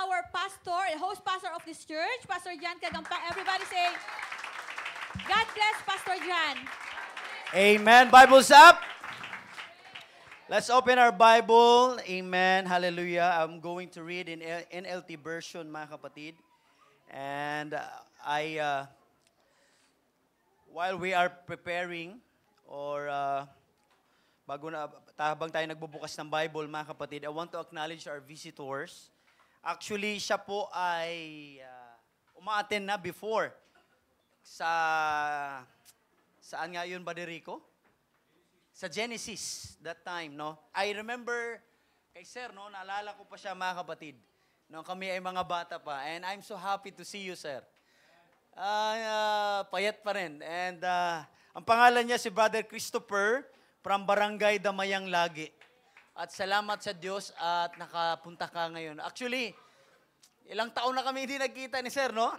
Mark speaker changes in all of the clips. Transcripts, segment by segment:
Speaker 1: our pastor, host pastor of this church, Pastor Jan Kagampang. Everybody say, God bless Pastor Jan.
Speaker 2: Amen. Bible's up. Let's open our Bible. Amen. Hallelujah. I'm going to read in NLT version, mga kapatid. And while we are preparing, or habang tayo nagbubukas ng Bible, mga kapatid, I want to acknowledge our visitors. Actually, siya po ay uma-attend na before saan nga yun, Brother Rico? Sa Genesis, that time, no? I remember kay Sir, no? Naalala ko pa siya, mga kapatid. No, kami ay mga bata pa. And I'm so happy to see you, Sir. Payat pa rin. And ang pangalan niya si Brother Christopher from Barangay Damayang Lagi. At salamat sa Diyos at nakapunta ka ngayon. Actually, ilang taon na kami hindi nagkita ni Sir, no?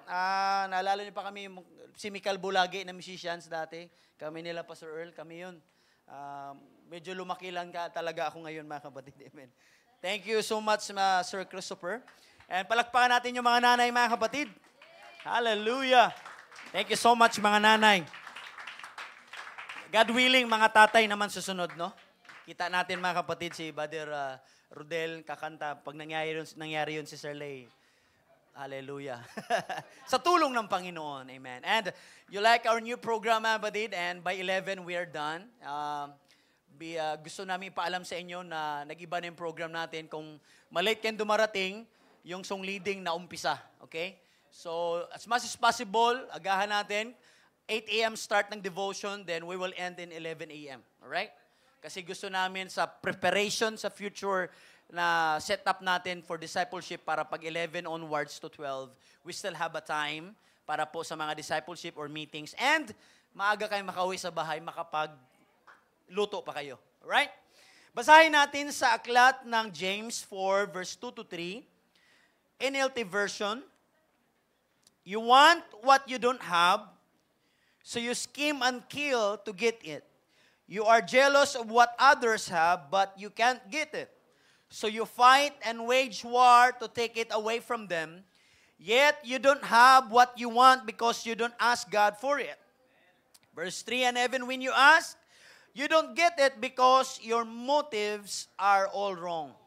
Speaker 2: Naalala niyo pa kami, si Michael Bulagi na musicians dati. Kami nila, Pastor Earl, kami yun. Medyo lumaki lang talaga ako ngayon, mga kapatid. Amen. Thank you so much, Sir Christopher. And palakpakan natin yung mga nanay, mga kapatid. Hallelujah. Thank you so much, mga nanay. God willing, mga tatay naman susunod, no? Kita natin, mga kapatid, si Brother Rodel kakanta. Pag nangyari yun si Sir Lay. Hallelujah. Sa tulong ng Panginoon. Amen. And you like our new program, mga kapatid, and by 11, we are done. Gusto namin paalam sa inyo na nag-iba na yung program natin. Kung malate kayo dumarating, yung song leading na umpisa. Okay? So, as much as possible, agahan natin. 8 a.m. start ng devotion, then we will end in 11 a.m. Alright? Kasi gusto namin sa preparation sa future na setup natin for discipleship para pag 11 onwards to 12, we still have a time para po sa mga discipleship or meetings. And maaga kayo makauwi sa bahay, makapagluto pa kayo. Alright? Basahin natin sa aklat ng James 4, verse 2 to 3, NLT version. You want what you don't have, so you scheme and kill to get it. You are jealous of what others have, but you can't get it. So you fight and wage war to take it away from them. Yet you don't have what you want because you don't ask God for it. Verse 3, and even when you ask, you don't get it because your motives are all wrong.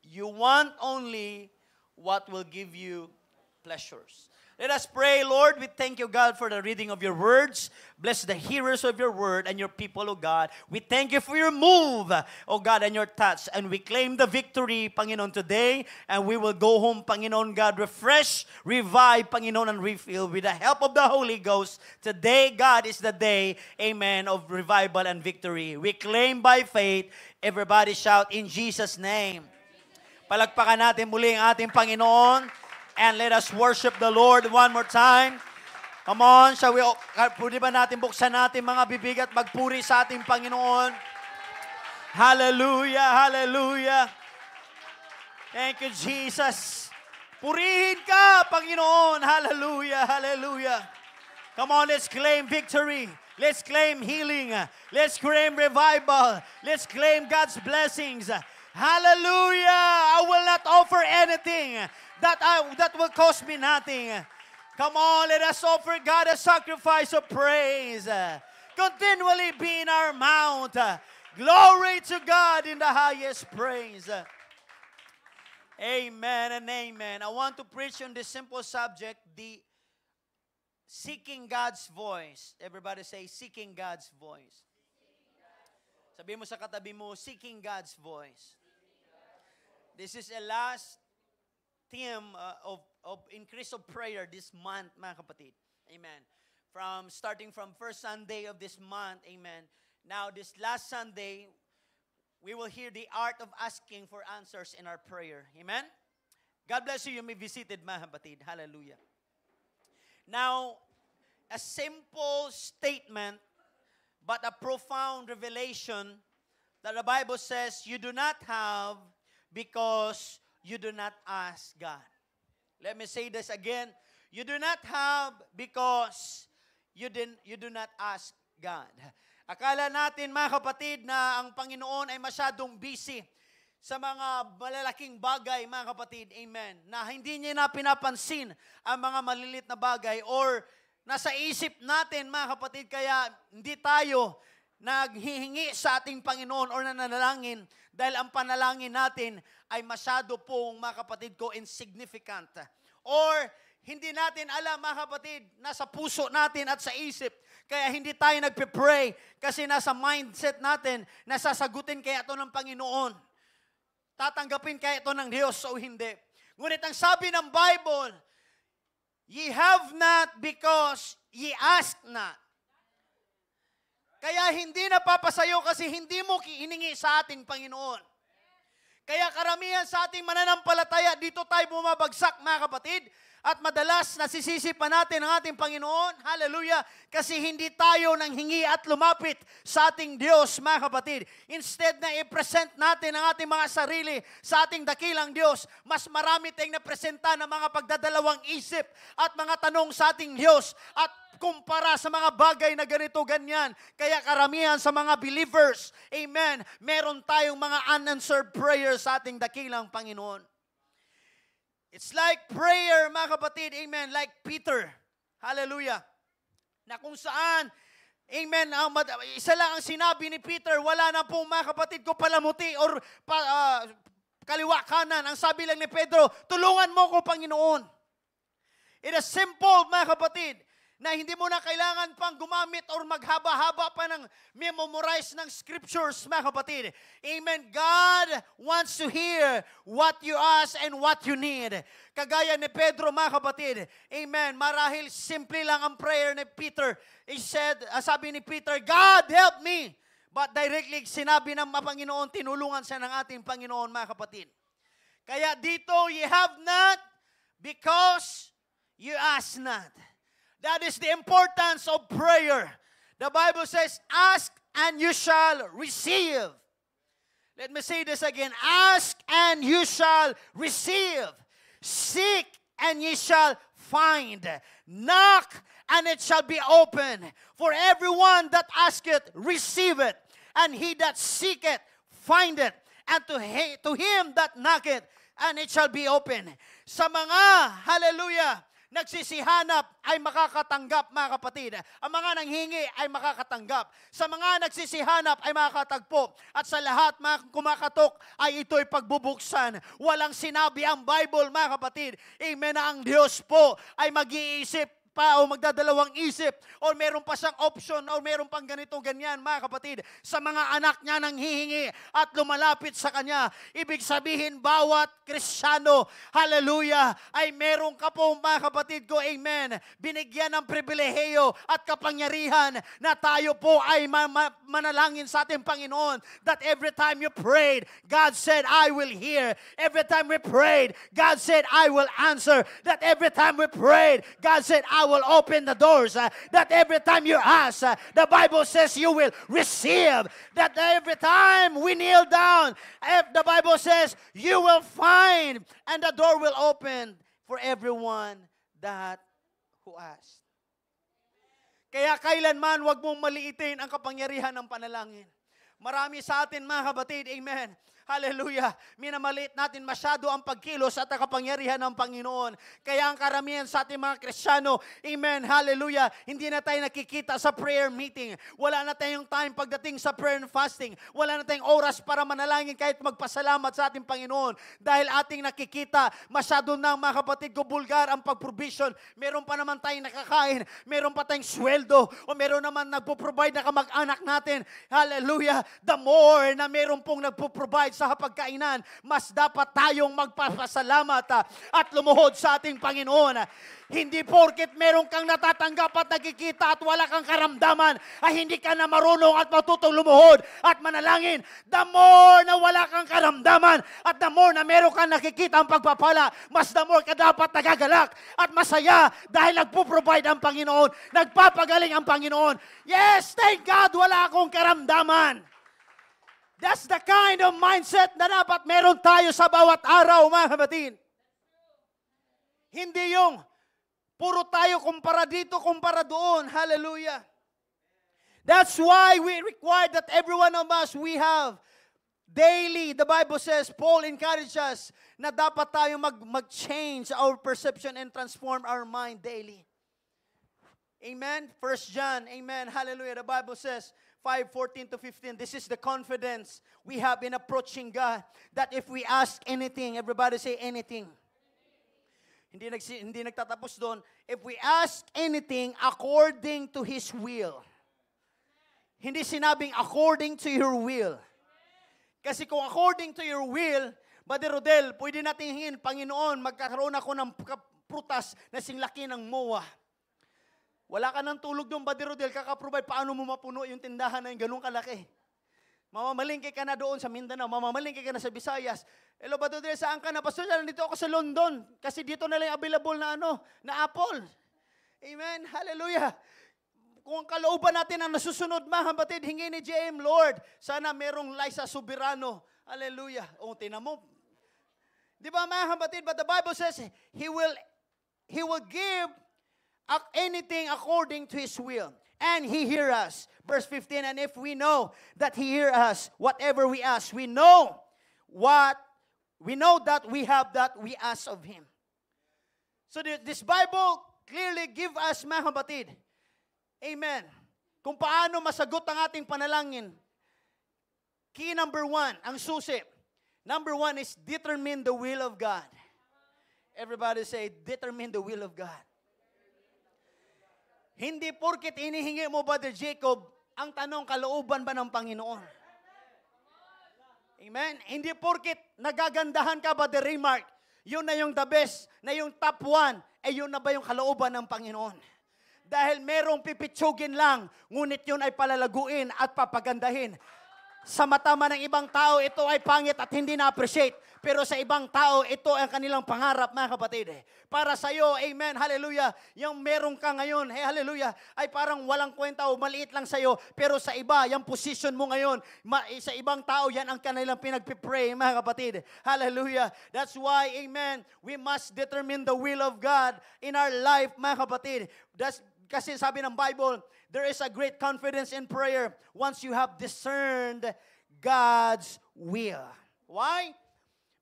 Speaker 2: You want only what will give you pleasures. Let us pray. Lord, we thank you, God, for the reading of your words. Bless the hearers of your word and your people, O God. We thank you for your move, O God, and your touch. And we claim the victory, Panginoon, today. And we will go home, Panginoon, God, refresh, revive, Panginoon, and refill with the help of the Holy Ghost. Today, God, is the day, amen, of revival and victory. We claim by faith. Everybody shout, in Jesus' name. Palagpakan natin muli ang ating Panginoon. And let us worship the Lord one more time. Come on, shall we, pwede ba natin buksan natin mga bibig at magpuri sa ating Panginoon? Hallelujah, hallelujah. Thank you, Jesus. Purihin ka, Panginoon. Hallelujah, hallelujah. Come on, let's claim victory. Let's claim healing. Let's claim revival. Let's claim God's blessings. Hallelujah. I will not offer anything that will cost me nothing. Come on, let us offer God a sacrifice of praise. Continually be in our mouth. Glory to God in the highest praise. Amen and amen. I want to preach on this simple subject, the seeking God's voice. Everybody say, seeking God's voice. Sabi mo sa katabi mo, seeking God's voice. This is a last theme of increase of prayer this month, mga kapatid. Amen. Starting from first Sunday of this month, amen. Now, this last Sunday, we will hear the art of asking for answers in our prayer. Amen? God bless you. You may be seated, mga kapatid. Hallelujah. Now, a simple statement, but a profound revelation that the Bible says you do not have because you do not ask God. Let me say this again. You do not have because you do not ask God. Akala natin, mga kapatid, na ang Panginoon ay masyadong busy sa mga malalaking bagay, mga kapatid, amen, na hindi niya na pinapansin ang mga malilit na bagay or nasa isip natin, mga kapatid, kaya hindi tayo naghihingi sa ating Panginoon or nananalangin dahil ang panalangin natin ay masyado pong, mga kapatid ko, insignificant. Or hindi natin alam, mga kapatid, nasa puso natin at sa isip. Kaya hindi tayo nagpe-pray kasi nasa mindset natin na sasagutin kaya ito ng Panginoon. Tatanggapin kaya ito ng Diyos o hindi. Ngunit ang sabi ng Bible, ye have not because ye ask not. Kaya hindi napapasayo kasi hindi mo hiningi sa ating Panginoon. Kaya karamihan sa ating mananampalataya, dito tayo bumabagsak, mga kapatid. At madalas nasisisi pa natin ang ating Panginoon, hallelujah, kasi hindi tayo nang hingi at lumapit sa ating Diyos, mga kapatid. Instead na i-present natin ang ating mga sarili sa ating dakilang Diyos, mas marami tayong napresenta ng mga pagdadalawang isip at mga tanong sa ating Diyos at kumpara sa mga bagay na ganito, ganyan. Kaya karamihan sa mga believers, amen, meron tayong mga unanswered prayers sa ating dakilang Panginoon. It's like prayer, mga kapatid, amen, like Peter, hallelujah, na kung saan, amen, isa lang ang sinabi ni Peter, wala na pong, mga kapatid ko, palamuti or kaliwa kanan. Ang sabi lang ni Pedro, tulungan mo ko, Panginoon. It is simple, mga kapatid, na hindi mo na kailangan pang gumamit or maghaba-haba pa ng memorize ng scriptures, mga kapatid. Amen. God wants to hear what you ask and what you need. Kagaya ni Pedro, mga kapatid. Amen. Marahil simple lang ang prayer ni Peter. He said, sabi ni Peter, God help me. But directly sinabi ng Panginoon, tinulungan siya ng ating Panginoon, mga kapatid. Kaya dito, ye have not because you ask not. That is the importance of prayer. The Bible says, ask and you shall receive. Let me say this again. Ask and you shall receive. Seek and ye shall find. Knock and it shall be open. For everyone that asketh, receive it. And he that seeketh, find it. And to him that knocketh, and it shall be open. Sa mga, hallelujah, nagsisihanap ay makakatanggap, mga kapatid. Ang mga nanghingi ay makakatanggap. Sa mga nagsisihanap ay makakatagpo. At sa lahat, mga kumakatok, ay ito'y pagbubuksan. Walang sinabi ang Bible, mga kapatid. Amen, na ang Diyos po ay mag-iisip pa o magdadalawang isip o meron pa siyang option o meron pang ganito, ganyan, mga kapatid. Sa mga anak niya nang hihingi at lumalapit sa Kanya. Ibig sabihin, bawat Kristiyano, hallelujah, ay meron ka po, mga kapatid ko, amen, binigyan ng pribilehiyo at kapangyarihan na tayo po ay manalangin sa ating Panginoon that every time you prayed, God said, I will hear. Every time we prayed, God said, I will answer. That every time we prayed, God said, I will open the doors. That every time you ask, the Bible says you will receive. That every time we kneel down, the Bible says you will find and the door will open for everyone that who asks. Kaya kailanman wag mong maliitin ang kapangyarihan ng panalangin. Marami sa atin, mga kapatid, amen, hallelujah, minamaliit natin masyado ang pagkilos at ang kapangyarihan ng Panginoon. Kaya ang karamihan sa ating mga Kristiyano, amen, hallelujah, hindi na tayo nakikita sa prayer meeting. Wala na tayong time pagdating sa prayer and fasting. Wala na tayong oras para manalangin kahit magpasalamat sa ating Panginoon. Dahil ating nakikita, masyado na, mga kapatid ko, bulgar ang pag-provision. Meron pa naman tayong nakakain. Meron pa tayong sweldo. O meron naman nagpo-provide na kamag-anak natin. Hallelujah. The more na meron pong nagpo-provide sa hapagkainan, mas dapat tayong magpapasalamat at lumuhod sa ating Panginoon. Hindi porket meron kang natatanggap at nakikita at wala kang karamdaman, ay hindi ka na marunong at matutong lumuhod at manalangin. The more na wala kang karamdaman at the more na meron kang nakikita ang pagpapala, mas the more ka dapat nagagalak at masaya dahil nagpo-provide ang Panginoon, nagpapagaling ang Panginoon. Yes, thank God, wala akong karamdaman. That's the kind of mindset na dapat meron tayo sa bawat araw, mga kapatid. Hindi yung puro tayo kumpara dito, kumpara doon. Hallelujah. That's why we require that every one of us, we have Daily, the Bible says, Paul encourages us na dapat tayo mag-change our perception and transform our mind daily. Amen? 1 John, amen, hallelujah. The Bible says, 5:14 to 15, this is the confidence we have in approaching God, that if we ask anything, everybody say anything. Hindi nagtatapos doon. If we ask anything according to His will. Hindi sinabing according to your will. Kasi kung according to your will, Brother Rodel, pwede natin hingin, Panginoon, magkakaroon ako ng prutas na singlaki ng moa. Wala ka ng tulog doon, Brother Rodel, kakaprovide, paano mo mapuno yung tindahan na yung ganun kalaki? Mamamalingki ka na doon sa Mindanao, mamamalingki ka na sa Visayas. Hello, Brother Rodel, saan ka na? Pastor, dito ako sa London, kasi dito na lang available na na apple. Amen, hallelujah. Kung ang kalooban natin ang nasusunod, mga kapatid, hingi ni JM, Lord, sana merong Liza Soberano. Hallelujah. O, tinan mo. Di ba, mga kapatid, but the Bible says, He will give anything according to His will. And He hear us. Verse 15, and if we know that He hear us, whatever we ask, we know that we have that we ask of Him. So this Bible clearly give us, mga kapatid, amen, kung paano masagot ang ating panalangin. Key number 1, ang susi. Number 1 is determine the will of God. Everybody say, determine the will of God. Hindi porket inihingi mo, Brother Jacob, ang tanong, kalooban ba ng Panginoon? Amen? Hindi porket nagagandahan ka, Brother Remark, yun na yung the best, na yung top 1, yun na ba yung kalooban ng Panginoon? Dahil merong pipitsugin lang, ngunit yun ay palalaguin at papagandahin. Sa mata man ng ibang tao, ito ay pangit at hindi na-appreciate. Pero sa ibang tao, ito ang kanilang pangarap, mga kapatid. Para sa iyo, amen, hallelujah, yung meron ka ngayon, hallelujah, ay parang walang kwenta o maliit lang sa iyo. Pero sa iba, yung position mo ngayon, sa ibang tao, yan ang kanilang pinagpipray, mga kapatid. Hallelujah. That's why, amen, we must determine the will of God in our life, mga kapatid. Kasi sabi ng Bible, there is a great confidence in prayer once you have discerned God's will. Why?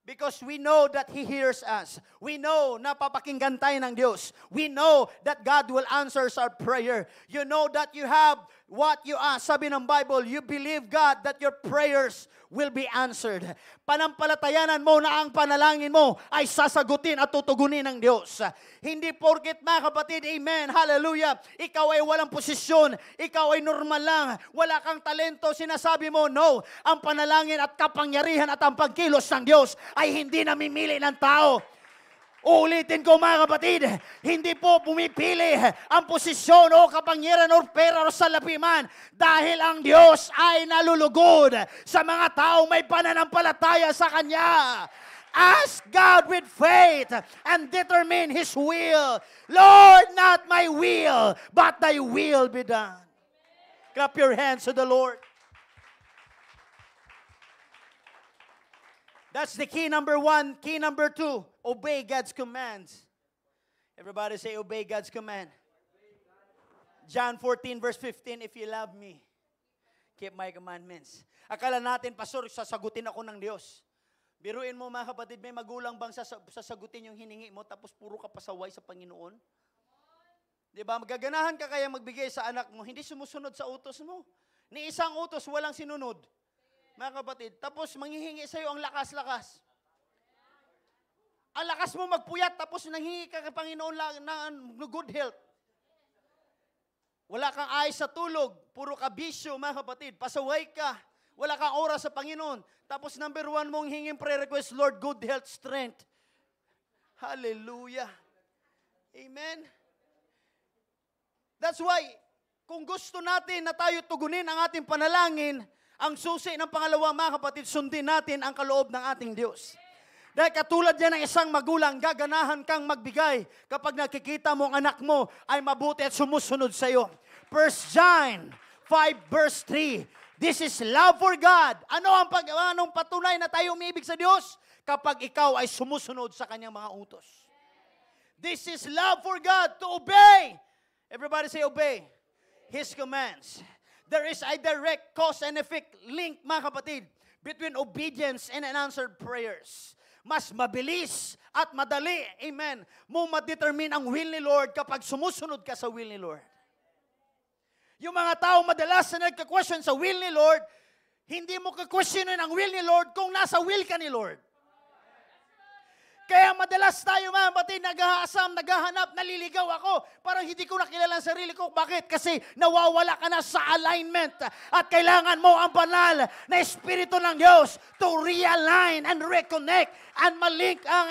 Speaker 2: Because we know that He hears us. We know na papakinggan tayo ng Diyos. We know that God will answer our prayer. You know that you have what you ask. Sabi ng Bible, you believe God that your prayers will be answered. Panampalatayanan mo na ang panalangin mo ay sasagutin at tutugunin ng Diyos. Hindi porket, mga kapatid, amen, hallelujah, ikaw ay walang posisyon, ikaw ay normal lang, wala kang talento, sinasabi mo, no, ang panalangin at kapangyarihan at ang pagkilos ng Diyos ay hindi namimili ng tao. Uulitin ko, mga kapatid, hindi po pumipili ang posisyon o kapangyarihan o pera o salapiman dahil ang Diyos ay nalulugod sa mga taong may pananampalataya sa Kanya. Ask God with faith and determine His will. Lord, not my will, but Thy will be done. Clap your hands to the Lord. That's the key number 1. Key number 2, obey God's commands. Everybody say, obey God's command. John 14 verse 15, if you love me, keep my commandments. Akala natin, Pastor, sasagutin ako ng Diyos. Biruin mo, mga kapatid, may magulang bang sasagutin yung hiningi mo tapos puro ka pasaway sa Panginoon? Diba? Magaganahan ka kaya magbigay sa anak mo, hindi sumusunod sa utos mo. Ni isang utos, walang sinunod. Mga kapatid, tapos manghihingi sa iyo ang lakas-lakas. Ang lakas mo magpuyat, tapos nanghingi ka kay Panginoon ng good health. Wala kang ayos sa tulog, puro ka bisyo, mga kapatid, pasaway ka, wala kang oras sa Panginoon. Tapos number 1 mong hinging prayer request, Lord, good health, strength. Hallelujah. Amen. That's why, kung gusto natin na tayo tugunin ang ating panalangin, ang susi ng pangalawa, mga kapatid, sundin natin ang kaloob ng ating Diyos. Dahil katulad yan ng isang magulang, gaganahan kang magbigay kapag nakikita mo ang anak mo ay mabuti at sumusunod sa iyo. 1 John 5 verse 3, this is love for God. Anong patunay na tayo umiibig sa Diyos? Kapag ikaw ay sumusunod sa Kanyang mga utos. This is love for God, to obey. Everybody say obey. His commands. There is a direct cause and effect link, mga kapatid, between obedience and unanswered prayers. Mas mabilis at madali, amen, mo ma-determine ang will ni Lord kapag sumusunod ka sa will ni Lord. Yung mga tao madalas na nagka-question sa will ni Lord, hindi mo ka-questionin ang will ni Lord kung nasa will ka ni Lord. Kaya madalas tayo mga kapatid, naghahasam, naghahanap, naliligaw ako. Parang hindi ko nakilala ang sarili ko. Bakit? Kasi nawawala ka na sa alignment. At kailangan mo ang banal na Espiritu ng Diyos to realign and reconnect and malink ang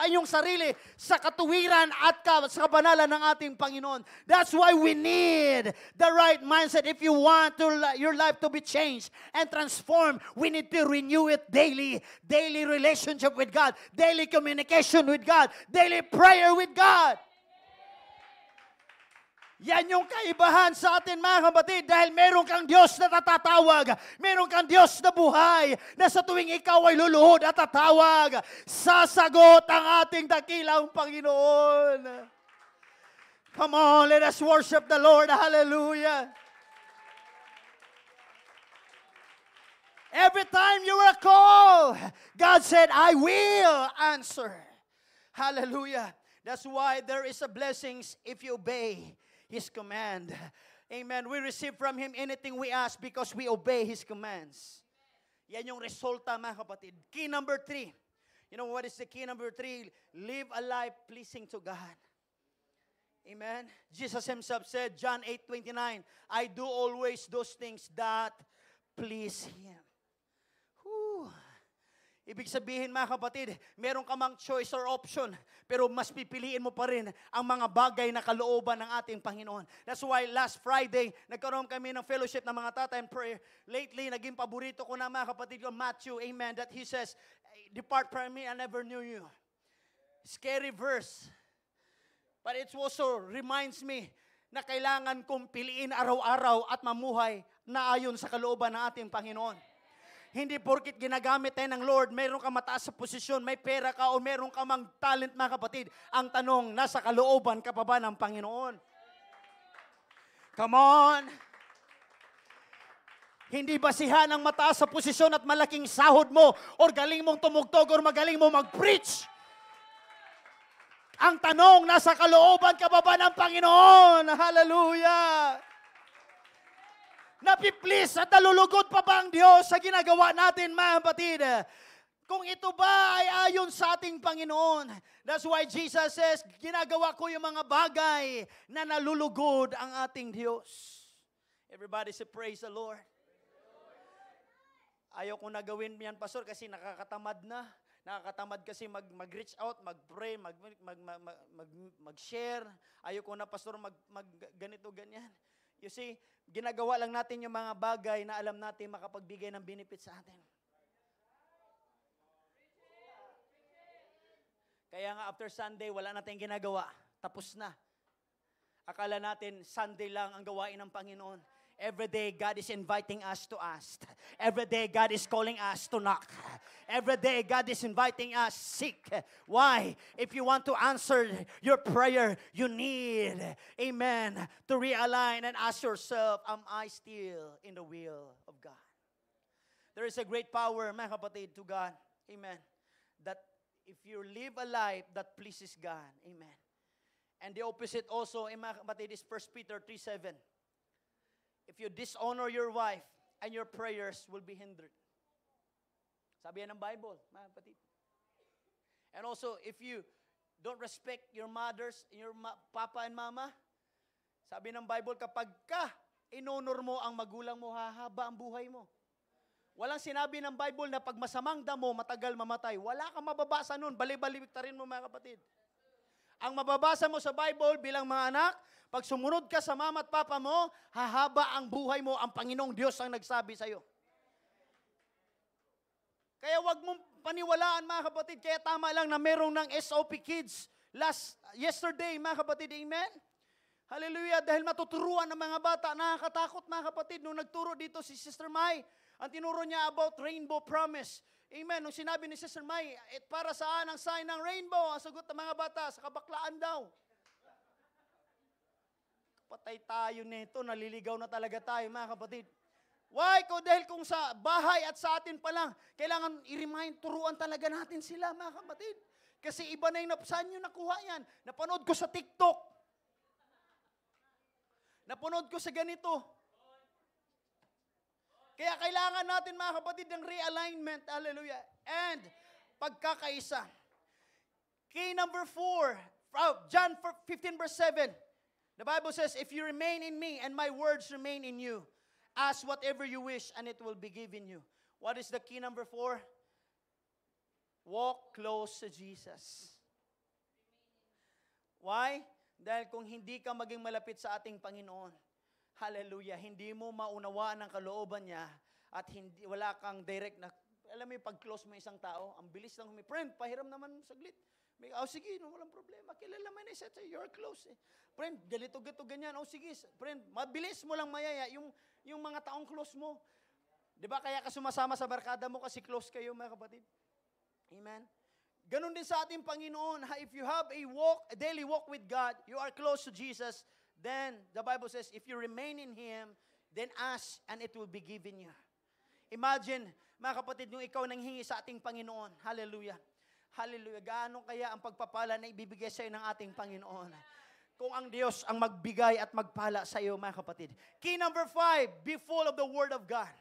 Speaker 2: iyong sarili sa katuwiran at sa kabanalan ng ating Panginoon. That's why we need the right mindset. If you want your life to be changed and transformed, we need to renew it daily. Daily relationship with God. Daily communication with God. Daily prayer with God. Yan yung kaibahan sa atin mga kapatid dahil meron kang Diyos na tatatawag. Meron kang Diyos na buhay na sa tuwing ikaw ay luluhod at tatawag, sasagot ang ating dakilang Panginoon. Come on, let us worship the Lord. Hallelujah. Every time you were called, God said, I will answer. Hallelujah. That's why there is a blessings if you obey His command. Amen. We receive from Him anything we ask because we obey His commands. Yan yung resulta mga kapatid. Key number 3. You know what is the key number 3? Live a life pleasing to God. Amen. Jesus Himself said, John 8:29, I do always those things that please Him. Whew. Ibig sabihin mga kapatid, meron ka mang choice or option, pero mas pipiliin mo pa rin ang mga bagay na kalooban ng ating Panginoon. That's why last Friday, nagkaroon kami ng fellowship ng mga tata and prayer. Lately, naging paborito ko na mga kapatid yung Matthew, amen, that he says, depart from me, I never knew you. Scary verse. But it also reminds me na kailangan kong piliin araw-araw at mamuhay na ayon sa kalooban ng ating Panginoon. Hindi porkit ginagamit tayo ng Lord, meron ka mataas sa posisyon, may pera ka o meron ka mang talent mga kapatid. Ang tanong, nasa kalooban ka pa ba ng Panginoon? Come on! Hindi basihan ang mataas sa posisyon at malaking sahod mo or galing mong tumugtog or magaling mo mag-preach. Ang tanong, nasa kalooban ka pa ba ng Panginoon? Hallelujah! Napiplis at nalulugod pa ba ang Diyos sa ginagawa natin, mga kapatid? Kung ito ba ay ayon sa ating Panginoon. That's why Jesus says, ginagawa ko yung mga bagay na nalulugod ang ating Diyos. Everybody say, praise the Lord. Ayaw ko na gawin yan, Pastor, kasi nakakatamad na. Nakakatamad kasi mag-reach out, mag-pray, mag-share. Ayaw ko na, Pastor, ganito, ganyan. You see, ginagawa lang natin yung mga bagay na alam natin makapagbigay ng benefit sa atin. Kaya nga after Sunday, wala natin ginagawa. Tapos na. Akala natin Sunday lang ang gawain ng Panginoon. Every day, God is inviting us to ask. Every day, God is calling us to knock. Every day, God is inviting us seek. Why? If you want to answer your prayer, you need, amen, to realign and ask yourself, am I still in the will of God? There is a great power, mga kapatid, to God. Amen. That if you live a life that pleases God, amen. And the opposite also, mga kapatid, is 1 Peter 3:7. If you dishonor your wife, and your prayers will be hindered. Sabi yan ng Bible, mga kapatid. And also, if you don't respect your mothers, your papa and mama, sabi ng Bible, kapag ka inonor mo ang magulang mo, hahaba ang buhay mo. Walang sinabi ng Bible na pag masamang damo, matagal mamatay. Wala kang mababasa nun. Bali-baliktarin mo, mga kapatid. Ang mababasa mo sa Bible bilang mga anak, pag sumunod ka sa mama at papa mo, hahaba ang buhay mo. Ang Panginoong Diyos ang nagsabi sa'yo. Kaya wag mong paniwalaan, mga kapatid. Kaya tama lang na merong ng SOP Kids yesterday, mga kapatid. Amen? Hallelujah. Dahil matuturuan ng mga bata. Nakakatakot, mga kapatid. Nung nagturo dito si Sister Mai, ang tinuro niya about rainbow promise. Amen. Nung sinabi ni Sister Mai, para saan ang sign ng rainbow? Ang sagot ng mga bata, sa kabaklaan daw. Patay tayo nito, naliligaw na talaga tayo, mga kapatid. Why? Dahil kung sa bahay at sa atin pa lang, kailangan i-remind, turuan talaga natin sila, mga kapatid. Kasi iba na yung saan nyo nakuha yan? Napanood ko sa TikTok. Napanood ko sa ganito. Kaya kailangan natin, mga kapatid, ng realignment. Hallelujah. And pagkakaisa. Key number 4, John 15 verse 7. The Bible says, if you remain in me and my words remain in you, ask whatever you wish and it will be given you. What is the key number 4? Walk close to Jesus. Why? Dahil kung hindi ka maging malapit sa ating Panginoon, hallelujah, hindi mo maunawaan ang kalooban niya at wala kang direct na, alam mo yung pag-close mo isang tao, ang bilis lang friend, pahiram naman saglit. Sige, no, walang problema. Kilala mo na isa, you're close. Friend, ganito, ganyan. Sige, friend, mabilis mo lang mayaya yung mga taong close mo. Di ba kaya ka sumasama sa barkada mo kasi close kayo, mga kapatid? Amen? Ganon din sa ating Panginoon. If you have a daily walk with God, you are close to Jesus, then the Bible says, if you remain in Him, then ask and it will be given you. Imagine, mga kapatid, yung ikaw nanghingi sa ating Panginoon. Hallelujah. Hallelujah. Gaano kaya ang pagpapala na ibibigay sa iyo ng ating Panginoon? Kung ang Diyos ang magbigay at magpala sa iyo, mga kapatid. Key number 5, be full of the Word of God.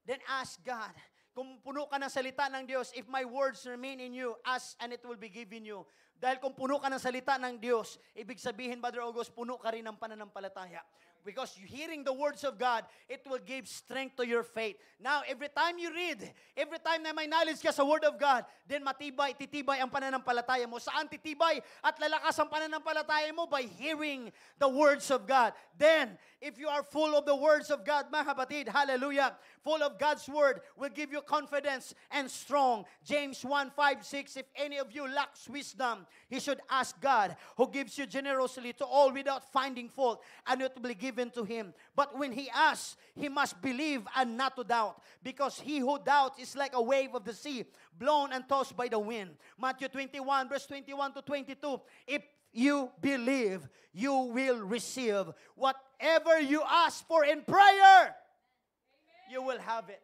Speaker 2: Then ask God. Kung puno ka ng salita ng Diyos, if my words remain in you, ask and it will be given you. Dahil kung puno ka ng salita ng Diyos, ibig sabihin, Brother August, puno ka rin ng pananampalataya. Because hearing the words of God, it will give strength to your faith. Now, every time you read, every time na may knowledge ka sa Word of God, then titibay ang pananampalataya mo. Saan titibay at lalakas ang pananampalataya mo? By hearing the words of God. Then, if you are full of the words of God, mga kapatid, hallelujah, full of God's Word will give you confidence and strong. James 1:5-6, if any of you lacks wisdom, he should ask God, who gives you generously to all without finding fault, and it will be given to him. But when he asks, he must believe and not to doubt, because he who doubts is like a wave of the sea, blown and tossed by the wind. Matthew 21, verse 21-22, if you believe, you will receive whatever you ask for in prayer. Amen. You will have it.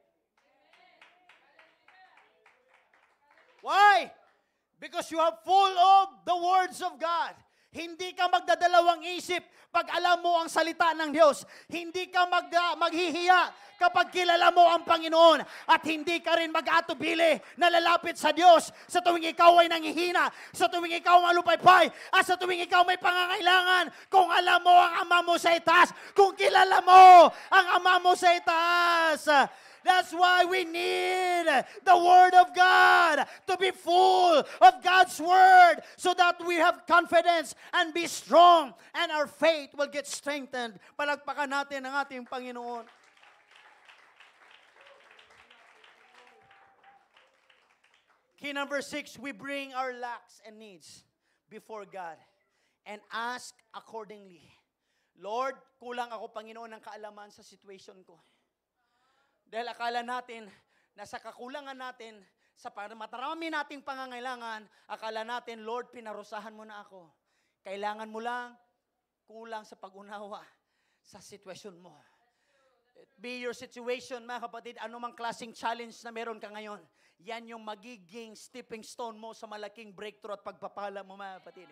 Speaker 2: Amen. Why? Because you are full of the words of God. Hindi ka magdadalawang isip pag alam mo ang salita ng Diyos. Hindi ka maghihiya kapag kilala mo ang Panginoon. At hindi ka rin mag-atubili na lalapit sa Diyos sa tuwing ikaw ay nanghihina, sa tuwing ikaw malupaypay, at sa tuwing ikaw may pangangailangan. Kung alam mo ang Ama mo sa itaas, kung kilala mo ang Ama mo sa itaas. That's why we need the Word of God, to be full of God's Word, so that we have confidence and be strong, and our faith will get strengthened. Palagpakan natin ang ating Panginoon. Key number 6, we bring our lacks and needs before God and ask accordingly. Lord, kulang ako, Panginoon, ng kaalaman sa situation ko. Dahil akala natin na sa kakulangan natin, sa matarami nating pangangailangan, akala natin, Lord, pinarusahan mo na ako. Kailangan mo lang kulang sa pag-unawa sa sitwasyon mo. It be your situation, mga kapatid, anumang klaseng challenge na meron ka ngayon, yan yung magiging stepping stone mo sa malaking breakthrough at pagpapala mo, mga kapatid.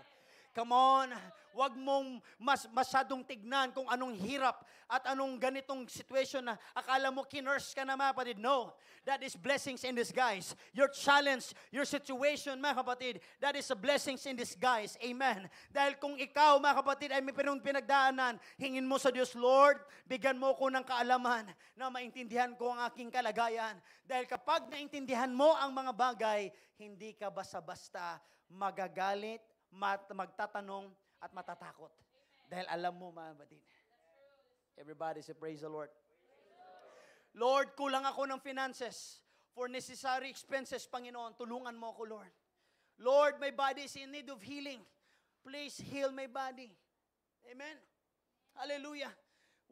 Speaker 2: Come on, wag mong masyadong tignan kung anong hirap at anong ganitong situation na akala mo kinurse ka na, mga kapatid. No, that is blessings in disguise. Your challenge, your situation, mga kapatid, that is a blessings in disguise. Amen. Dahil kung ikaw, mga kapatid, ay may pinagdaanan, hingin mo sa Diyos, Lord, bigyan mo ko ng kaalaman na maintindihan ko ang aking kalagayan. Dahil kapag naintindihan mo ang mga bagay, hindi ka basta-basta magagalit, magtatanong at matatakot. Dahil alam mo, mga kapatid. Everybody say, praise the Lord. Lord, kulang ako ng finances for necessary expenses, Panginoon. Tulungan mo ako, Lord. Lord, my body is in need of healing. Please heal my body. Amen. Hallelujah.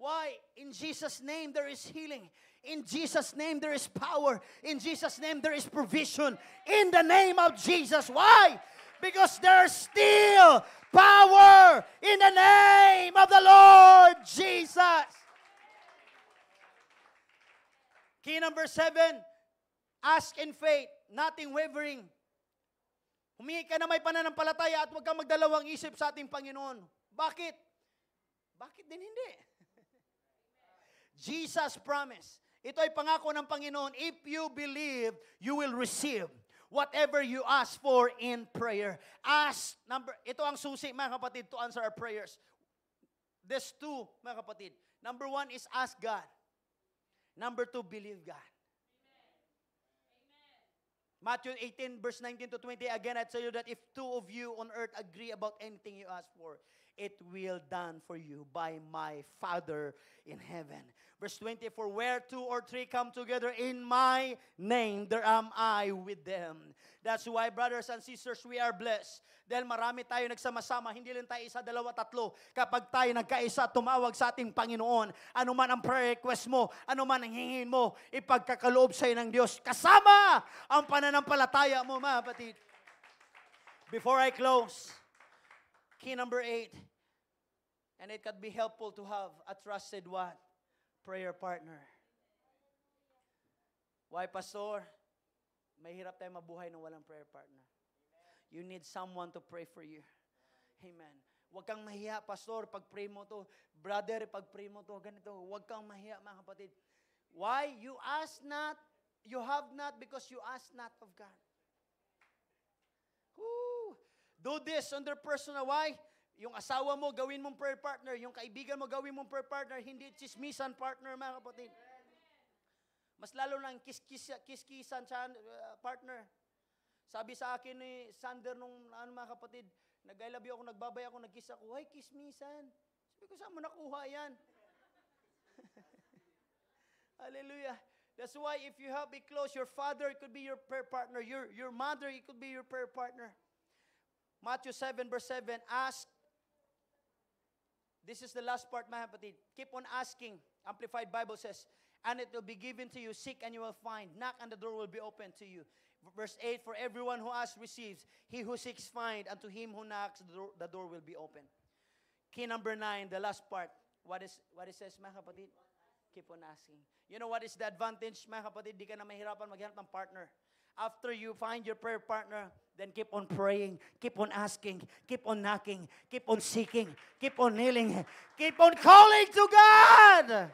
Speaker 2: Why? In Jesus' name there is healing. In Jesus' name there is power. In Jesus' name there is provision. In the name of Jesus. Why? Because there's still power in the name of the Lord Jesus. Key number 7, ask in faith, nothing wavering. Humingi ka na may pananampalataya at huwag kang magdalawang isip sa ating Panginoon. Bakit? Bakit din hindi? Jesus promised. Ito ay pangako ng Panginoon. If you believe, you will receive whatever you ask for in prayer. Ito ang susi, mga kapatid, to answer our prayers. There's 2, mga kapatid. Number 1 is ask God. Number 2, believe God. Matthew 18, verse 19 to 20, again, I tell you that if 2 of you on earth agree about anything you ask for, it will done for you by my Father in heaven. Verse 20, for where 2 or 3 come together in my name, there am I with them. That's why, brothers and sisters, we are blessed. Dahil marami tayo nagsama-sama, hindi lang tayo 1, 2, 3. Kapag tayo nagkaisa, tumawag sa ating Panginoon, ano man ang prayer request mo, ano man ang hingin mo, ipagkakaloob sa'yo ng Diyos. Kasama ang pananampalataya mo, mga kapatid. Before I close, key number 8, and it can be helpful to have a trusted what? Prayer partner. Why, Pastor? Mahirap tayo mabuhay na walang prayer partner. You need someone to pray for you. Amen. Huwag kang mahiya, Pastor, pag-pray mo to. Brother, pag-pray mo to, ganito. Huwag kang mahiya, mga kapatid. Why? You ask not, you have not because you ask not of God. Woo! Do this on their personal. Why? Yung asawa mo, gawin mong prayer partner. Yung kaibigan mo, gawin mong prayer partner. Hindi chismisan partner, mga kapatid. Mas lalo lang kiskisan partner. Sabi sa akin ni Sander nung mga kapatid, nag-I love you ako, nagbabay ako, nag-kiss ako. Ay, kismisan. Sabi ko, saan mo nakuha yan? Hallelujah. That's why if you have it close, your father, it could be your prayer partner. Your mother, it could be your prayer partner. Matthew 7, verse 7, ask. This is the last part, mga kapatid. Keep on asking. Amplified Bible says, and it will be given to you. Seek and you will find. Knock and the door will be open to you. Verse 8, for everyone who asks receives. He who seeks finds. And to him who knocks, the door will be open. Key number 9, the last part. What it says, mga kapatid? Keep on asking. You know what is the advantage, mga kapatid? Di ka na mahirapan maghanap ng partner. After you find your prayer partner, then keep on praying, keep on asking, keep on knocking, keep on seeking, keep on kneeling, keep on calling to God.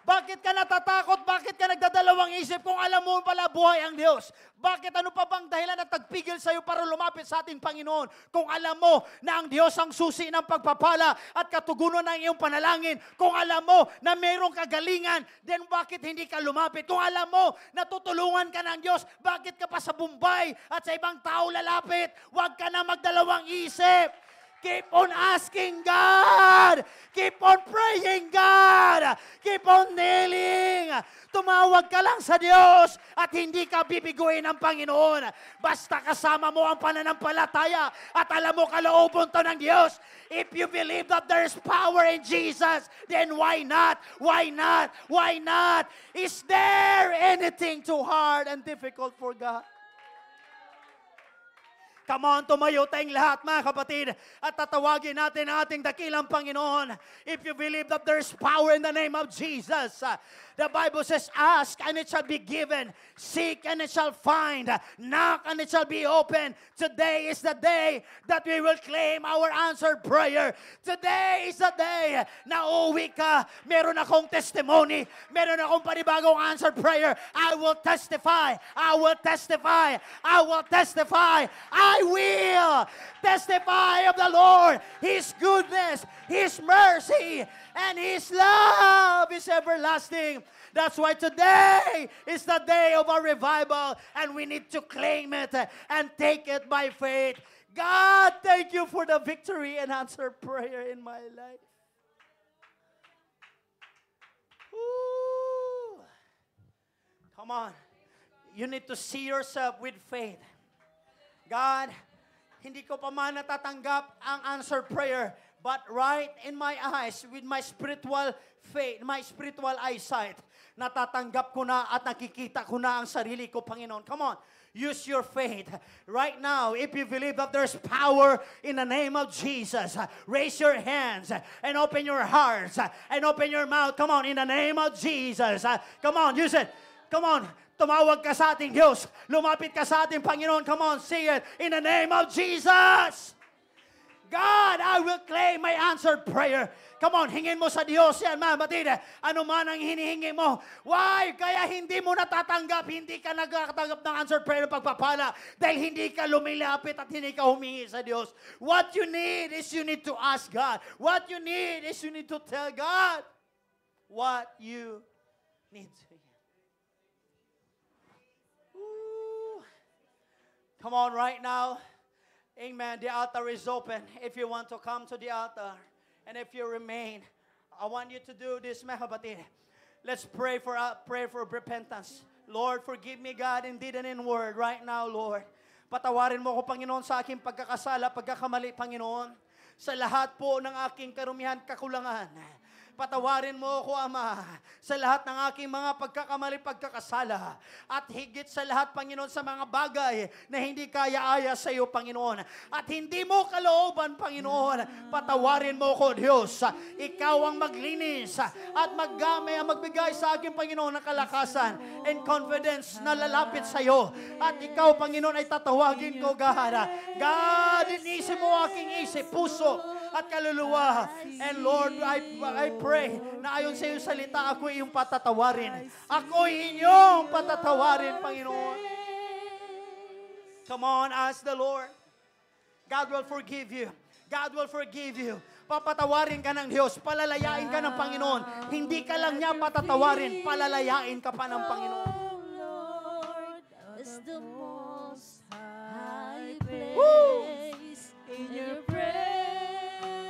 Speaker 2: Bakit ka natatakot? Bakit ka nagdadalawang isip kung alam mo pala buhay ang Diyos? Bakit ano pa bang dahilan na tagpigil sa'yo para lumapit sa ating Panginoon? Kung alam mo na ang Diyos ang susi ng pagpapala at katugunan ng iyong panalangin, kung alam mo na mayroong kagalingan, then bakit hindi ka lumapit? Kung alam mo na tutulungan ka ng Diyos, bakit ka pa sa Bombay at sa ibang tao lalapit? Huwag ka na magdalawang isip. Keep on asking God. Keep on praying God. Keep on kneeling. Tumawag ka lang sa Diyos at hindi ka bibiguin ng Panginoon. Basta kasama mo ang pananampalataya at alam mo kalooban to ng Diyos. If you believe that there is power in Jesus, then why not? Why not? Why not? Is there anything too hard and difficult for God? Come on, tumayo tayong lahat, mga kapatid, at tatawagin natin ang ating dakilang Panginoon. If you believe that there's power in the name of Jesus, the Bible says, ask and it shall be given, seek and it shall find, knock and it shall be open. Today is the day that we will claim our answered prayer. Today is the day na uuwi ka, meron akong testimony, meron akong panibagong answered prayer. I will testify, I will testify, I will testify, I will testify of the Lord, His goodness, His mercy, and His love is everlasting. That's why today is the day of our revival, and we need to claim it and take it by faith. God, thank you for the victory and answer prayer in my life. Woo. Come on. You need to see yourself with faith. God, hindi ko pa man natatanggap ang answered prayer, but right in my eyes, with my spiritual faith, my spiritual eyesight, natatanggap ko na at nakikita ko na ang sarili ko, Panginoon. Come on.
Speaker 3: Use your faith. Right now, if you believe that there's power in the name of Jesus, raise your hands and open your hearts and open your mouth. Come on, in the name of Jesus. Come on, use it. Come on. Tumawag ka sa ating Diyos. Lumapit ka sa ating Panginoon. Come on, sing it. In the name of Jesus. God, I will claim my answered prayer. Come on, hingin mo sa Diyos yan, mga batid. Ano man ang hinihingi mo. Why? Kaya hindi mo natatanggap, hindi ka nagkatanggap ng answered prayer ng pagpapala dahil hindi ka lumilapit at hindi ka humingi sa Diyos. What you need is you need to ask God. What you need is you need to tell God what you need to hear. Come on, right now. Amen. The altar is open. If you want to come to the altar, and if you remain, I want you to do this, mga kapatid. Let's pray for repentance. Lord, forgive me, God, in deed and in word right now, Lord. Patawarin mo ko, Panginoon, sa aking pagkakasala, pagkakamali, Panginoon. Sa lahat po ng aking karumihan, kakulangan. Patawarin mo ako, Ama, sa lahat ng aking mga pagkakamali, pagkakasala. At higit sa lahat, Panginoon, sa mga bagay na hindi kaya-aya sa iyo, Panginoon. At hindi mo kalooban, Panginoon. Patawarin mo ako, Diyos. Ikaw ang maglinis at magbigay sa akin, Panginoon, ng kalakasan and confidence na lalapit sa iyo. At ikaw, Panginoon, ay tatawagin ko, God. God, inisip mo aking isip, puso, at kaluluwa. And Lord, I pray na ayon sa iyong salita, ako iyong patatawarin. Ako inyong patatawarin, Panginoon. Come on, ask the Lord. God will forgive you. God will forgive you. Papatawarin ka ng Diyos. Palalayain ka ng Panginoon. Hindi ka lang niya patatawarin. Palalayain ka pa ng Panginoon.
Speaker 4: Lord, is the most high place.
Speaker 3: Woo!
Speaker 4: In your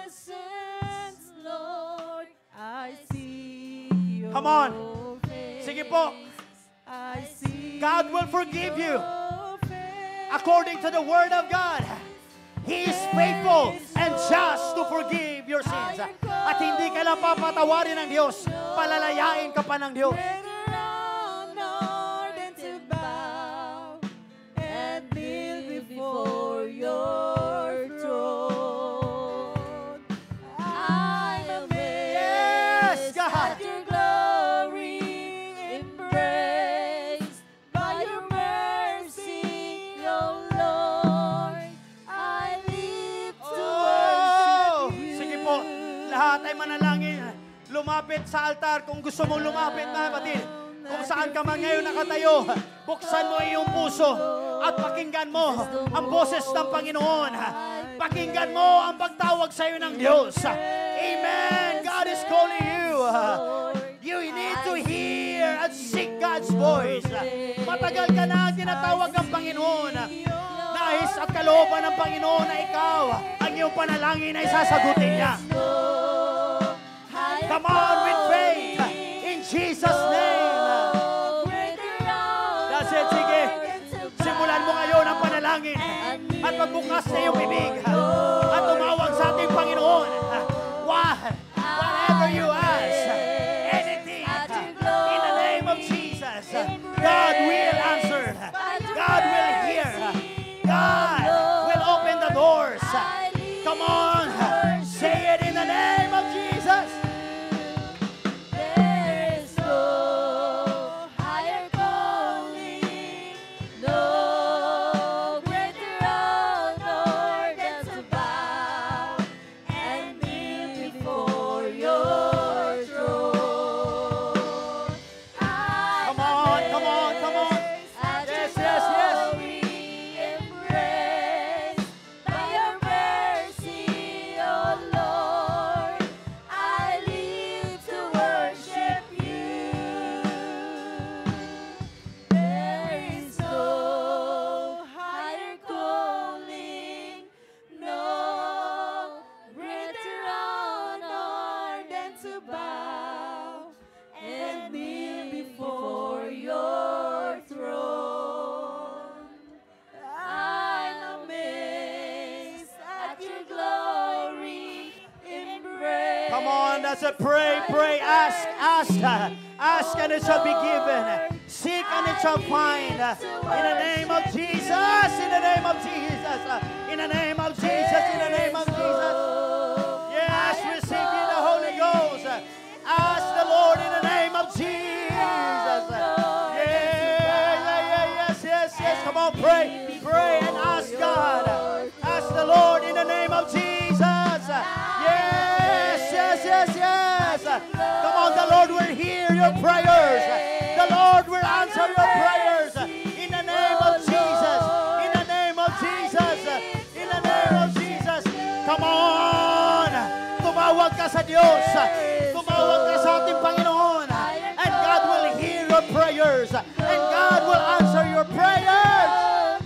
Speaker 4: presence, Lord, I see your
Speaker 3: Come on.
Speaker 4: face.
Speaker 3: Sige po.
Speaker 4: I see
Speaker 3: God will forgive you.
Speaker 4: your face.
Speaker 3: According to the Word of God, He is faithful and just to forgive your sins. At hindi ka lang papatawarin ng Diyos, palalayain ka pa ng Diyos.
Speaker 4: Greater honor than to bow and kneel before your throne. I'm amazed
Speaker 3: Yes, God.
Speaker 4: at your glory, embraced by your mercy, O Lord. I live to
Speaker 3: Oh!
Speaker 4: worship you.
Speaker 3: Sige po, lahat ay manalangin. Lumapit sa altar kung gusto mong lumapit, mga kapatid. Kung saan ka man ngayon nakatayo, buksan mo iyong puso at pakinggan mo ang boses ng Panginoon. Pakinggan mo ang pagtawag sa iyo ng Diyos. Amen. God is calling you. You need to hear and seek God's voice. Matagal ka na tinatawag ng Panginoon. Nais at kalooban ng Panginoon na ikaw ang iyong panalangin ay sasagutin niya. Come on with faith. In Jesus' name. That's it. Sige. Simulan mo ngayon ang panalangin. At magbukas na iyong bibig. At tumawag sa ating Panginoon. Whatever you ask. Anything. In the name of Jesus. God will answer. God will hear. God will open the doors. Come on. Say it in the name of Jesus.
Speaker 4: There is no higher calling, no greater honor than to bow and kneel before your throne.
Speaker 3: Come on, come on, come on.
Speaker 4: At your
Speaker 3: Yes, yes, yes.
Speaker 4: glory, embraced by your mercy, O Lord. I live to worship you. There is no higher calling, no greater honor than to bow and kneel before your throne. I'm amazed at your glory, embrace.
Speaker 3: Come on, that's it. Pray, pray, ask and it shall be given. Seek and it shall find. In the name of Jesus. In the name of Jesus. In the name of Jesus. In the name of Jesus. Yes, receive ye the Holy Ghost. Ask the Lord in the name of Jesus. Yes. Come on, pray. Pray and ask God. Ask the Lord in the name of Jesus. Yes. Come on, the Lord will hear your prayers. The Lord will answer your prayers. In the name of Jesus. In the name of Jesus. In the name of Jesus. Come on. Tumawag ka sa Diyos. Tumawag ka sa ating Panginoon. And God will hear your prayers. And God will answer your prayers.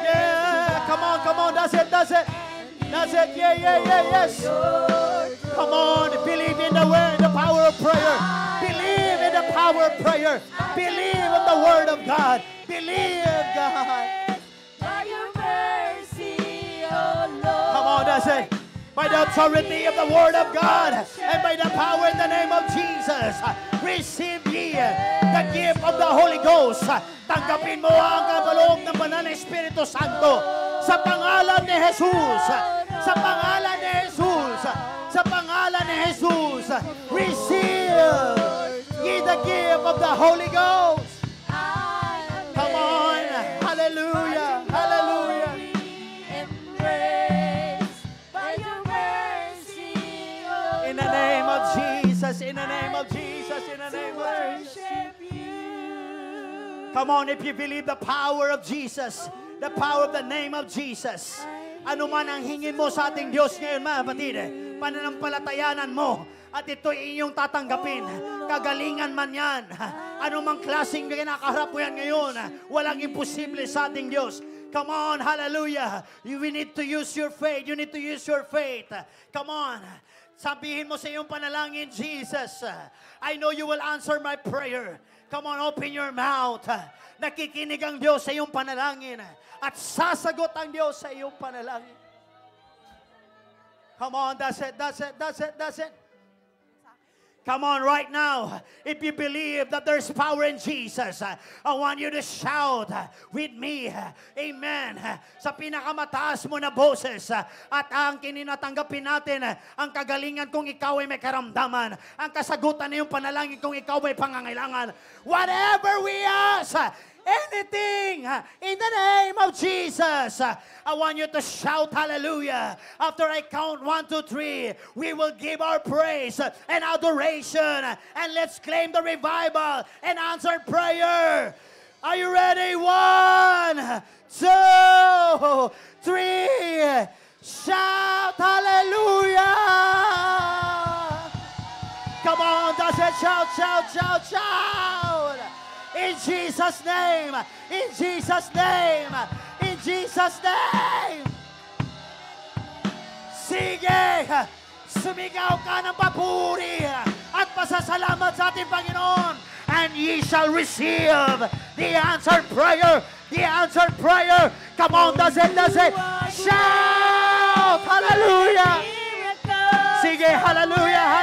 Speaker 3: Yeah. Come on. That's it. Yes. Come on. Believe in the word, the power of prayer. Believe in the power of prayer. Believe in the word of God. Believe God.
Speaker 4: By your mercy, oh Lord.
Speaker 3: Come on, that's it. By the authority of the word of God and by the power in the name of Jesus, receive ye the gift of the Holy Ghost. Tanggapin mo ang kabaloob ng banal na Espiritu Santo sa pangalan ni Jesus. Sa pangalan ni Jesus. Sa pangalan ni Jesus. Receive ye the gift of the Holy Ghost. Come on. Hallelujah. Hallelujah. In the name of Jesus, in the name of Jesus, in the name of Jesus. Come on, if you believe the power of Jesus, the power of the name of Jesus, ano man ang hingin mo sa ating Diyos ngayon, mga kapatid, pananampalatayanan mo, at ito'y inyong tatanggapin. Kagalingan man yan, ano mang klaseng kinakaharap mo yan ngayon, walang imposible sa ating Diyos. Come on, hallelujah. We need to use your faith. You need to use your faith. Come on. Sabihin mo sa iyong panalangin, Jesus, I know you will answer my prayer. Come on, open your mouth. Nakikinig ang Diyos sa iyong panalangin at sasagot ang Diyos sa iyong panalangin. Come on, that's it. Come on, right now, if you believe that there's power in Jesus, I want you to shout with me, amen, sa pinakamataas mo na boses. At ang kininatanggapin natin, ang kagalingan kung ikaw ay may karamdaman, ang kasagutan na yung panalangin kung ikaw ay pangangailangan. Whatever we ask, anything in the name of Jesus. I want you to shout hallelujah. After I count 1, 2, 3, we will give our praise and adoration. And let's claim the revival and answer prayer. Are you ready? 1, 2, 3. Shout hallelujah. Come on, that's it. Shout. In Jesus' name. In Jesus' name. In Jesus' name. Sige. Sumigaw ka ng papuri at pasasalamat sa ating Panginoon. And ye shall receive the answered prayer. The answered prayer. Come on, does it? Shout. Hallelujah. Sige, hallelujah.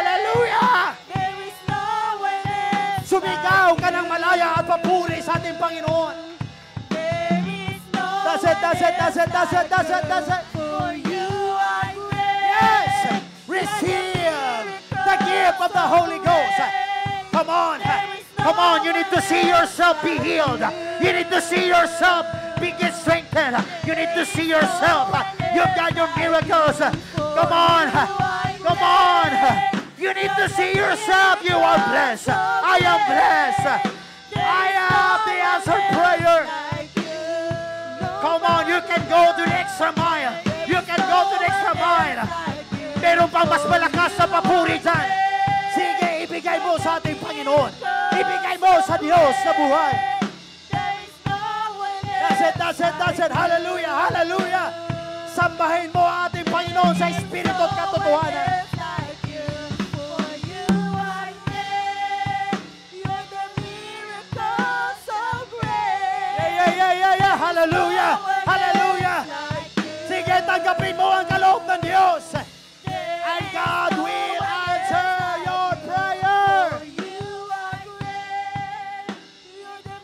Speaker 3: Sumigaw ka ng malaya at papuri sa ating Panginoon. That's it.
Speaker 4: For you are great.
Speaker 3: Yes. Receive the gift of the Holy Ghost. Come on. You need to see yourself be healed. You need to see yourself be strengthened. You need to see yourself. You've got your miracles. Come on. You need to see yourself. You are blessed. I am blessed. I have the answered prayer. Come on, you can go to the extra mile. Meron pang mas malakas sa papuri dyan. Sige, ibigay mo sa ating Panginoon. Ibigay mo sa Diyos na buhay. That's it. Hallelujah. Sambahin mo ang ating Panginoon sa Espiritu at katotohanan. Hallelujah. Sige, tanggapin mo ang kaloob ng Diyos. And God will answer your prayer.
Speaker 4: You are great. You're the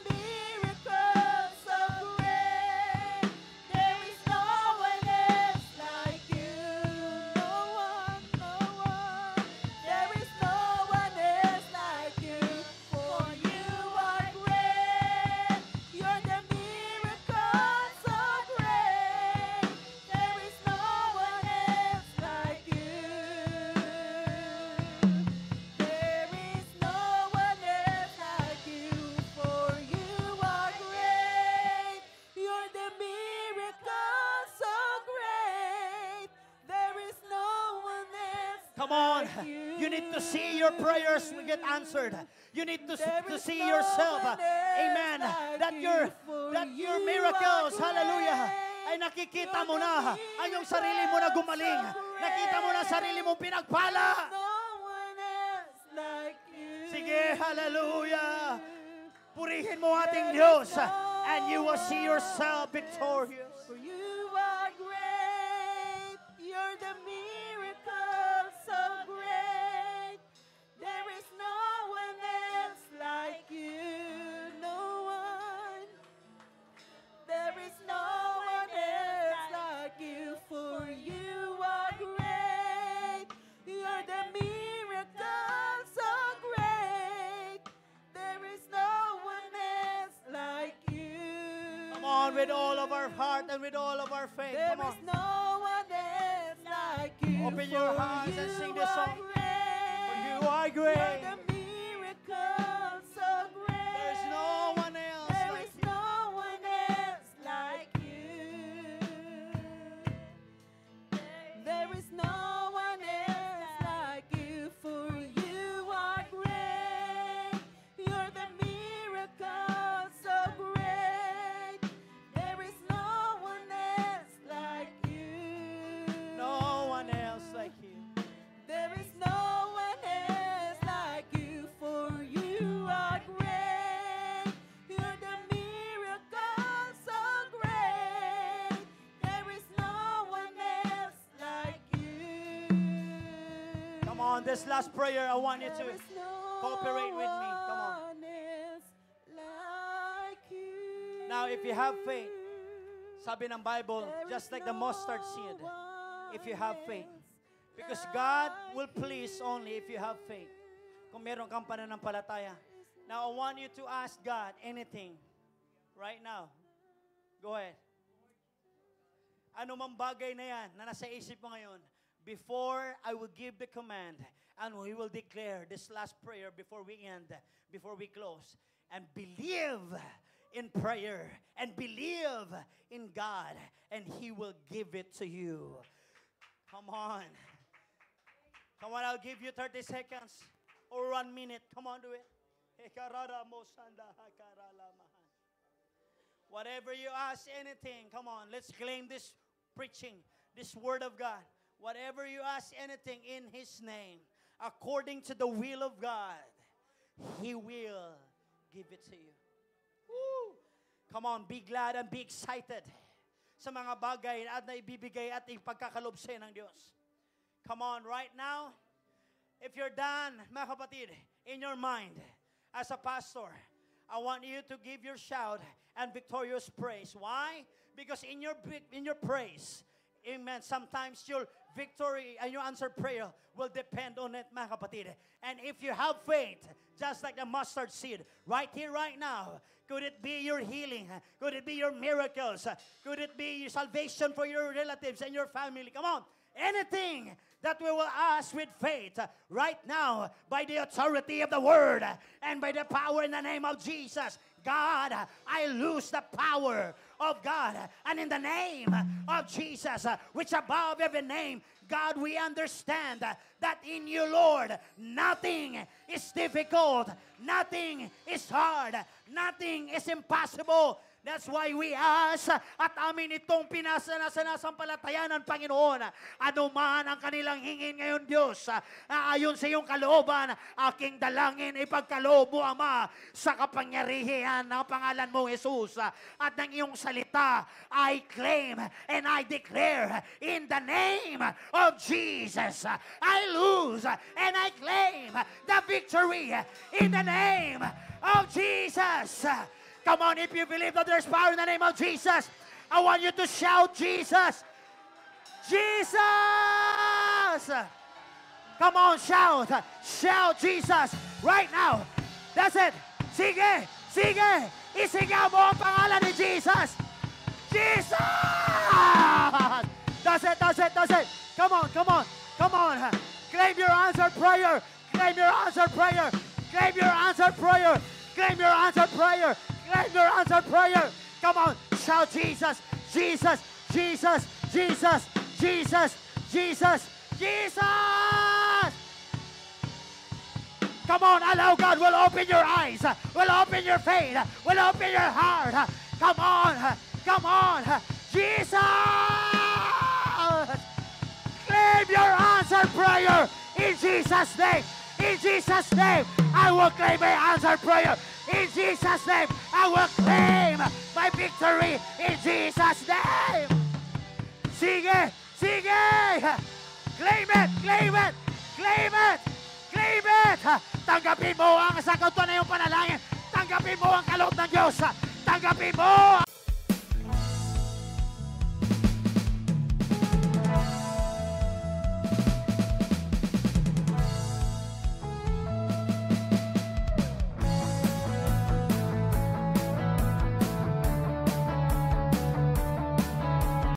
Speaker 3: Come on. You need to see your prayers get answered. You need to see yourself. Amen. That your miracles, hallelujah, ay nakikita mo na ang iyong sarili mo na gumaling. Nakita mo na sarili mo pinagpala. Sige, hallelujah. Purihin mo ating Diyos and you will see yourself victorious.
Speaker 4: For you are great. You're the miracle so great. There is no one else like you. No one. There is no one else like you. For you are great. You're the miracle so great. There is no one else like you.
Speaker 3: Come on, with all of our heart and with all of our faith.
Speaker 4: There
Speaker 3: Come on.
Speaker 4: is no one else like you.
Speaker 3: Open your
Speaker 4: For
Speaker 3: hearts and
Speaker 4: you
Speaker 3: sing this song.
Speaker 4: are great.
Speaker 3: For you are
Speaker 4: You're
Speaker 3: great.
Speaker 4: the miracle so great.
Speaker 3: There is no one else
Speaker 4: There
Speaker 3: like
Speaker 4: is
Speaker 3: you.
Speaker 4: no one else like you. There is no one else like you. For you are great. You're the miracle so great. There is no one else like you.
Speaker 3: No one else like you.
Speaker 4: There is no one else like you, for you are great. You're the miracle so great. There is no one else like you.
Speaker 3: Come on, this last prayer, I want you
Speaker 4: There
Speaker 3: to
Speaker 4: is no
Speaker 3: cooperate with me. Come on.
Speaker 4: one else like you.
Speaker 3: Now, if you have faith, sabi ng Bible,
Speaker 4: There
Speaker 3: just
Speaker 4: is
Speaker 3: like the mustard
Speaker 4: no
Speaker 3: seed,
Speaker 4: one
Speaker 3: if you have faith.
Speaker 4: else
Speaker 3: Because God
Speaker 4: like
Speaker 3: will please only if you have faith. Kung meron kang pananampalataya. Now, I want you to ask God anything right now. Go ahead. Ano mang bagay na yan na nasa isip mo ngayon, before I will give the command, and we will declare this last prayer before we end, before we close, and believe in prayer, and believe in God, and He will give it to you. Come on. Come on, I'll give you 30 seconds or 1 minute. Come on, do it. Whatever you ask, anything, come on, let's claim this preaching, this word of God. Whatever you ask, anything in His name, according to the will of God, He will give it to you. Woo! Come on, be glad and be excited sa mga bagay at naibibigay at ipagkakalob sa'yo ng Diyos. Come on, right now, if you're done, mga kapatid, in your mind, as a pastor, I want you to give your shout and victorious praise. Why? Because in your praise, amen, sometimes your victory and your answered prayer will depend on it, mga kapatid. And if you have faith, just like the mustard seed, right here, right now, could it be your healing? Could it be your miracles? Could it be your salvation for your relatives and your family? Come on. Anything that we will ask with faith right now by the authority of the word and by the power in the name of Jesus. God, I lose the power of God. And in the name of Jesus, which above every name, God, we understand that in you, Lord, nothing is difficult, nothing is hard, nothing is impossible. That's why we ask at amin itong pinasanasampalataya ng Panginoon. Ano man ang kanilang hingin ngayon, Diyos, ayon sa iyong kalooban, aking dalangin ipagkaloob mo, Ama, sa kapangyarihan ng pangalan mo, Jesus. At ng iyong salita, I claim and I declare in the name of Jesus, I lose and I claim the victory in the name of Jesus. Come on, if you believe that there's power in the name of Jesus, I want you to shout, Jesus! Jesus! Come on, shout! Shout, Jesus! Right now! That's it! Sige! Sige! Isigaw mo ang pangalan ni Jesus! Jesus! That's it! That's it! That's it! Come on! Come on! Come on! Claim your answered prayer! Claim your answered prayer! Claim your answered prayer! Claim your answered prayer! Claim your answered prayer. Come on, shout Jesus, Jesus, Jesus, Jesus, Jesus, Jesus, Jesus. Come on, allow God will open your eyes, will open your faith, will open your heart. Come on, Jesus! Claim your answered prayer in Jesus' name. In Jesus' name, I will claim my answered prayer. In Jesus' name, I will claim my victory. In Jesus' name. Sige! Claim it! Tanggapin mo ang sagot na iyong panalangin. Tanggapin mo ang kaloob ng Diyos. Tanggapin mo!